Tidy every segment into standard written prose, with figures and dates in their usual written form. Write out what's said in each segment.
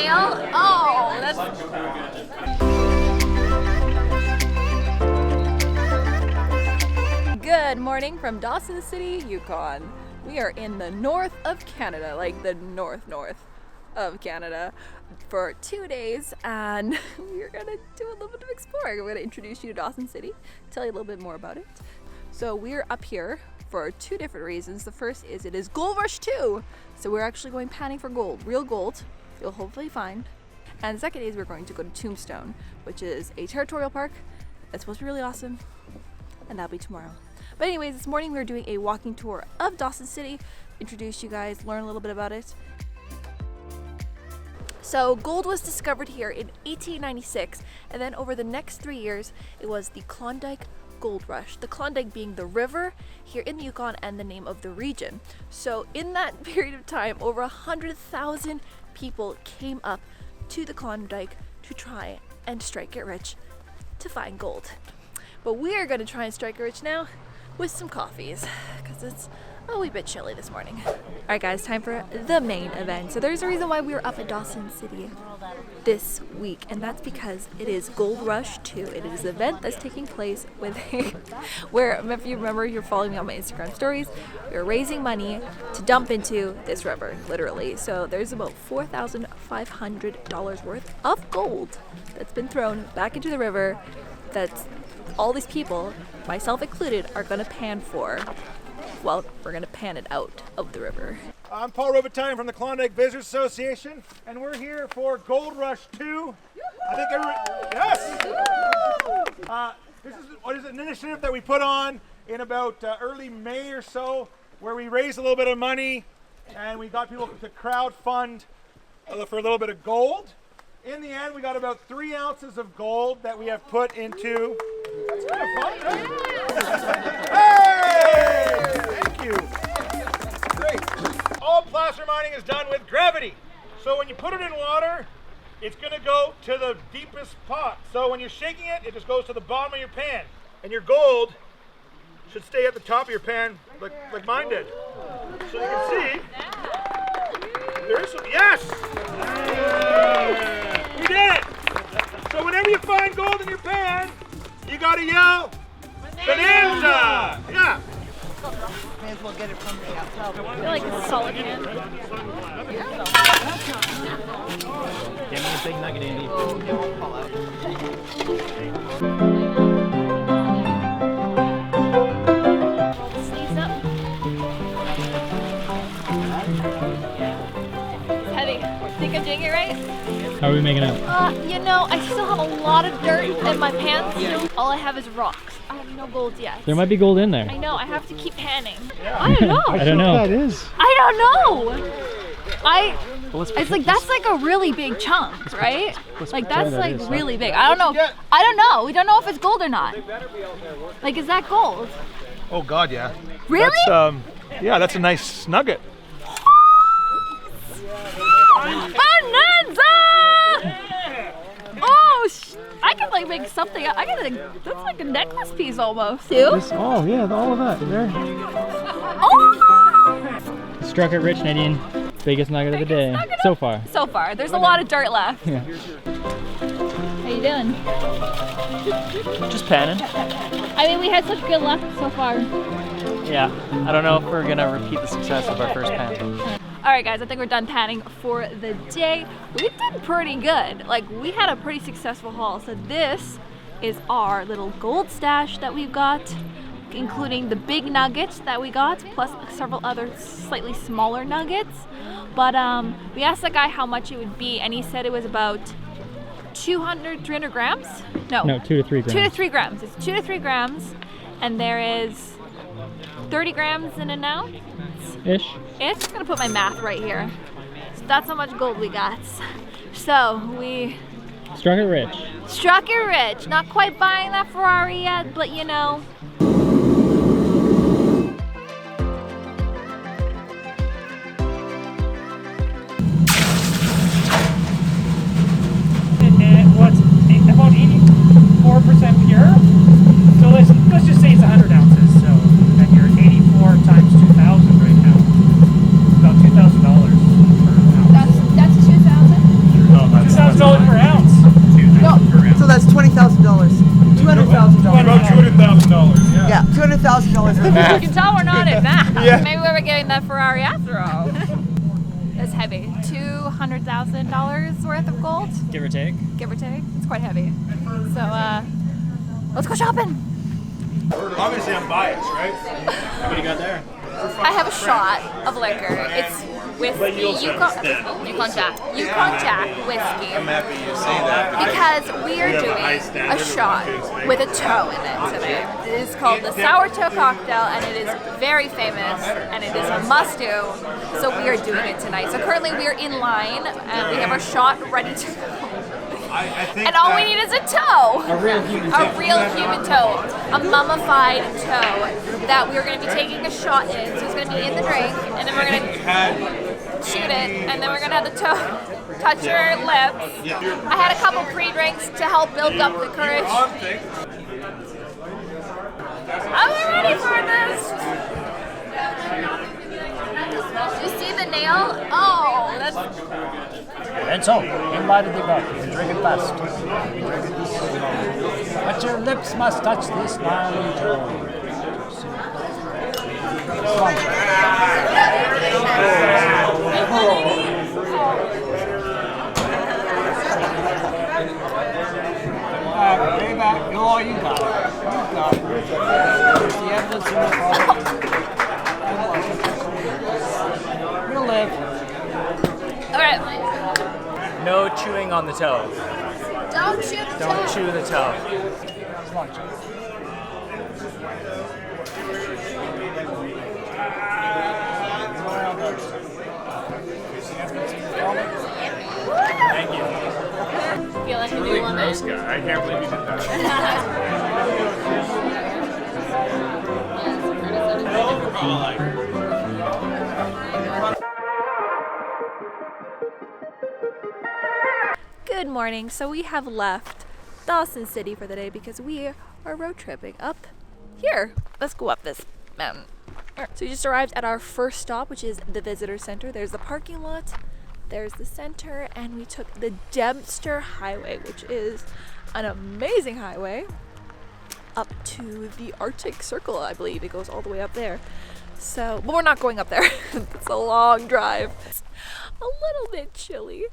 cocktail. Oh, that's... Good morning from Dawson City, Yukon. We are in the north of Canada, like the north of Canada, for 2 days, and we're gonna do a little bit of exploring. I'm gonna introduce you to Dawson City, tell you a little bit more about it. So we're up here for two different reasons. The first is it is Gold Rush 2, so we're actually going panning for gold, real gold, you'll hopefully find. And the second is we're going to go to Tombstone, which is a territorial park that's supposed to be really awesome, and that'll be tomorrow. But anyways, this morning we're doing a walking tour of Dawson City, introduce you guys, learn a little bit about it. So gold was discovered here in 1896, and then over the next 3 years, it was the Klondike Gold Rush. The Klondike being the river here in the Yukon and the name of the region. So in that period of time, over 100,000 people came up to the Klondike to try and strike it rich to find gold. But we are going to try and strike it rich now with some coffees, because it's a wee bit chilly this morning. Alright guys, time for the main event. So there's a reason why we were up at Dawson City this week, and that's because it is Gold Rush 2. It is an event that's taking place with where, if you remember, you're following me on my Instagram stories, we're raising money to dump into this river, literally. So there's about $4,500 worth of gold that's been thrown back into the river that's all these people, myself included, are going to pan for. Well, we're going to pan it out of the river. I'm Paul Robitaille from the Klondike Visitors Association, and we're here for Gold Rush 2. I think yes! This is an initiative that we put on in about early May or so, where we raised a little bit of money, and we got people to crowd fund for a little bit of gold. In the end, we got about 3 ounces of gold that we have put into. That's kind of fun, right? Hey! Thank you. Great. All placer mining is done with gravity. So when you put it in water, it's going to go to the deepest pot. So when you're shaking it, it just goes to the bottom of your pan. And your gold should stay at the top of your pan like mine did. So you can see, there's some, yes! We did it! So whenever you find gold in your pan, you gotta yell, Bonanza! Yeah! May as well get it from the outside. I feel like it's a solid hand. Give me a big nugget, Andy. Sleeves up. It's heavy. Think I'm doing it right? How are we making out? You know, I still have a lot of dirt in my pants. All I have is rocks. I have no gold yet. There might be gold in there. I know, I have to keep panning. I don't know. I don't know. That is. I don't know. It's like, that's like a really big chunk, right? Like that's like really big. I don't know. I don't know. We don't know if it's gold or not. Like, is that gold? Oh God, yeah. Really? That's, yeah, that's a nice nugget. Bonanza! Oh, I could like make something. That's like a necklace piece almost. Too? Oh yeah, all of that there. Oh! Struck it rich, Nadine. Biggest nugget of the day so far. So far, there's a lot of dirt left. Yeah. How you doing? Just panning. I mean, we had such good luck so far. Yeah. I don't know if we're gonna repeat the success of our first pan. All right, guys, I think we're done panning for the day. We did pretty good. Like, we had a pretty successful haul. So this is our little gold stash that we've got, including the big nuggets that we got, plus several other slightly smaller nuggets. But we asked the guy how much it would be, and he said it was about 300 grams? No, 2 to 3 grams. 2 to 3 grams. It's 2 to 3 grams, and there is 30 grams in an ounce. Ish. I'm gonna put my math right here. So that's how much gold we got. So we Struck it rich. struck it rich. Not quite buying that Ferrari yet, but you know. What's about 84% pure? So let's just say it's 100 ounces. So then you're 84 times 2,000 right now. About $2,000 per ounce. That's 2,000. You can tell we're not in that. Yeah. Maybe we were getting that Ferrari after all. That's heavy. $200,000 worth of gold, Give or take. give or take. It's quite heavy. So, let's go shopping. Obviously, I'm biased, right? What do you got there? I have a shot of liquor. It's whiskey, Yukon Jack whiskey. I'm happy you say that. Because we are doing a shot with a toe in it today. It is called the Sourtoe Cocktail, and it is very famous, and it is a must-do. So we are doing it tonight. So currently we are in line, and we have our shot ready to go. I think And all we need is a toe. A real human A real human toe. A mummified toe that we're going to be taking a shot in. So it's going to be in the drink, and then we're going to shoot it, and then we're going to have the toe touch your lips. I had a couple pre-drinks to help build up the courage. I'm ready for this. You see the nail? Oh, that's... And so, invited the buck, and drink it fast. But your lips must touch this smiling toe. Way back. Oh, you got it. You got it. There's the evidence in the car. You'll live. All right. No chewing on the toe. Don't shoot the toe. Don't chew the toe. Thank you. Feel like a new woman. Gross guy. I can't believe you did that. Good morning. So we have left Dawson City for the day because we are road tripping up here. Let's go up this mountain. So we just arrived at our first stop, which is the visitor center. There's the parking lot, there's the center, and we took the Dempster Highway, which is an amazing highway, up to the Arctic Circle, I believe. It goes all the way up there. So, but we're not going up there. It's a long drive. It's a little bit chilly,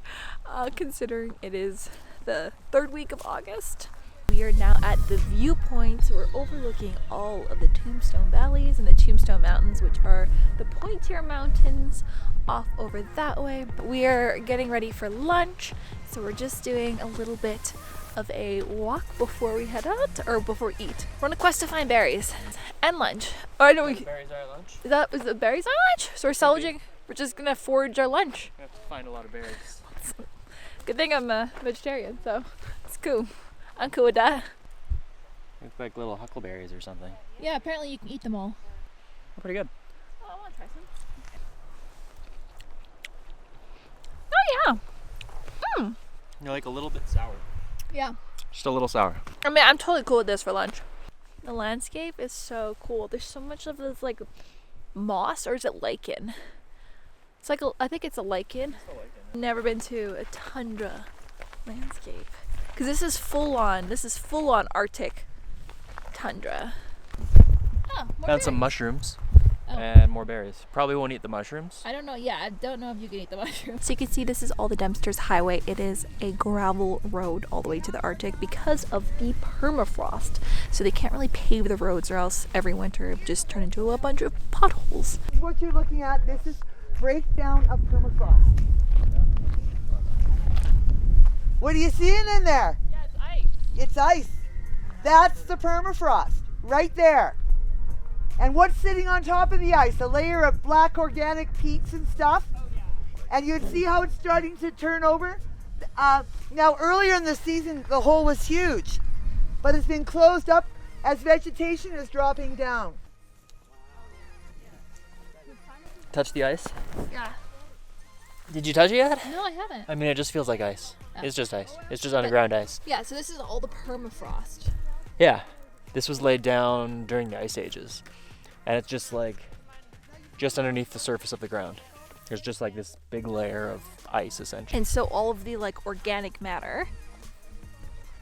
considering it is the third week of August. We are now at the viewpoint. We're overlooking all of the Tombstone Valleys and the Tombstone Mountains, which are the pointier mountains off over that way. We are getting ready for lunch, so we're just doing a little bit of a walk before we head out, or before we eat. We're on a quest to find berries and lunch. Oh, I know Berries are lunch. is the berries our lunch? So we're salvaging. We're just gonna forage our lunch. We have to find a lot of berries. Good thing I'm a vegetarian, so it's cool. I'm cool with that. Look like little huckleberries or something. Yeah, apparently you can eat them all. Pretty good. Oh, I want to try some. Oh yeah. You're like a little bit sour. Yeah. Just a little sour. I mean, I'm totally cool with this for lunch. The landscape is so cool. There's so much of this like moss, or is it lichen? It's like I think it's a lichen. Never been to a tundra landscape because this is full on Arctic tundra. Oh, Found some mushrooms Oh. and more berries. Probably won't eat the mushrooms. I don't know. Yeah, I don't know if you can eat the mushrooms. So you can see this is all the Dempster's Highway. It is a gravel road all the way to the Arctic because of the permafrost. So they can't really pave the roads, or else every winter it would just turn into a bunch of potholes. What you're looking at, this is breakdown of permafrost. What are you seeing in there? Yeah, it's ice. It's ice. That's the permafrost, right there. And what's sitting on top of the ice? A layer of black organic peats and stuff. Oh, yeah. And you can see how it's starting to turn over. Now, earlier in the season, the hole was huge, but it's been closed up as vegetation is dropping down. Touch the ice? Yeah. Did you touch it yet? No, I haven't. I mean, it just feels like ice. Oh. It's just ice. It's just underground ice. Yeah, so this is all the permafrost. Yeah. This was laid down during the ice ages. And it's just like, just underneath the surface of the ground. There's just like this big layer of ice, essentially. And so all of the like organic matter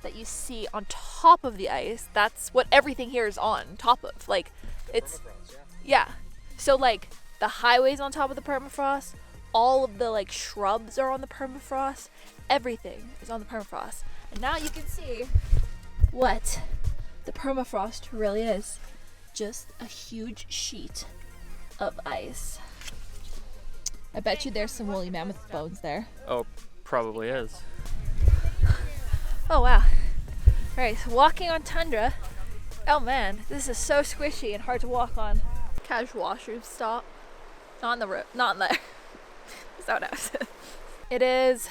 that you see on top of the ice, that's what everything here is on top of. Like It's yeah. So like the highways on top of the permafrost, all of the like shrubs are on the permafrost, everything is on the permafrost. And now you can see what the permafrost really is. Just a huge sheet of ice. I bet you there's some woolly mammoth bones there. Oh, probably is. Oh wow. Alright, so walking on tundra. Oh man, this is so squishy and hard to walk on. Casual washroom stop. Not on the road, not in there. That's not what I said. It is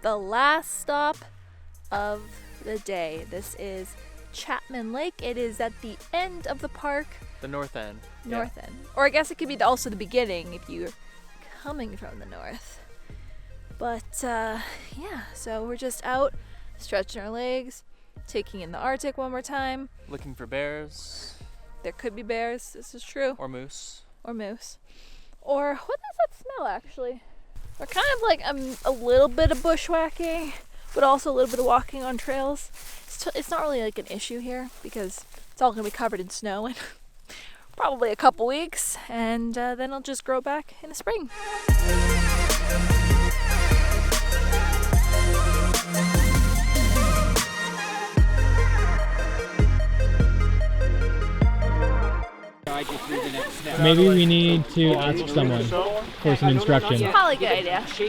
the last stop of the day. This is Chapman Lake. It is at the end of the park. The north end. North end. Or I guess it could be also the beginning if you're coming from the north. But yeah, so we're just out stretching our legs, taking in the Arctic one more time. Looking for bears. There could be bears, this is true. Or moose. Or moose. Or what does that smell actually? We're kind of like a little bit of bushwhacking, but also a little bit of walking on trails. It's not really like an issue here because it's all going to be covered in snow in probably a couple weeks, and then it'll just grow back in the spring. Maybe we need to ask someone for some instruction. Probably a good idea.